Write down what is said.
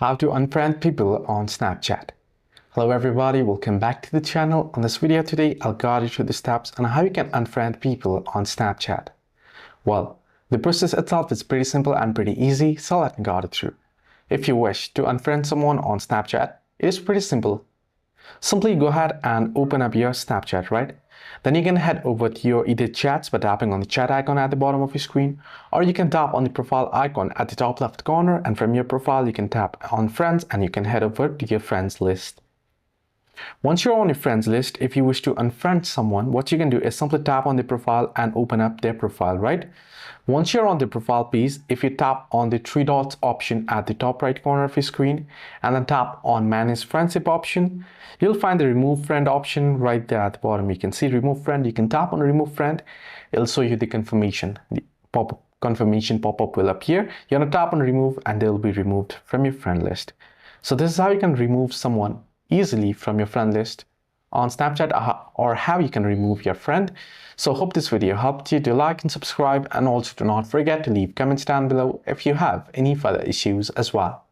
How to unfriend people on Snapchat. Hello everybody, welcome back to the channel. On this video today, I'll guide you through the steps on how you can unfriend people on Snapchat. Well, the process itself is pretty simple and pretty easy, so let me guide it through. If you wish to unfriend someone on Snapchat, it is pretty simple. Simply go ahead and open up your Snapchat, right? Then you can head over to your either chats by tapping on the chat icon at the bottom of your screen, or you can tap on the profile icon at the top left corner, and from your profile you can tap on friends and you can head over to your friends list. Once you're on your friends list, if you wish to unfriend someone, what you can do is simply tap on the profile and open up their profile, right? Once you're on the profile page, if you tap on the three dots option at the top right corner of your screen and then tap on manage friendship option, you'll find the remove friend option right there at the bottom. You can see remove friend. You can tap on remove friend. It'll show you the confirmation. The confirmation pop-up will appear. You're gonna tap on remove and they'll be removed from your friend list. So this is how you can remove someone easily from your friend list on Snapchat, or how you can remove your friend. So hope this video helped you. Do like and subscribe, and also do not forget to leave comments down below if you have any further issues as well.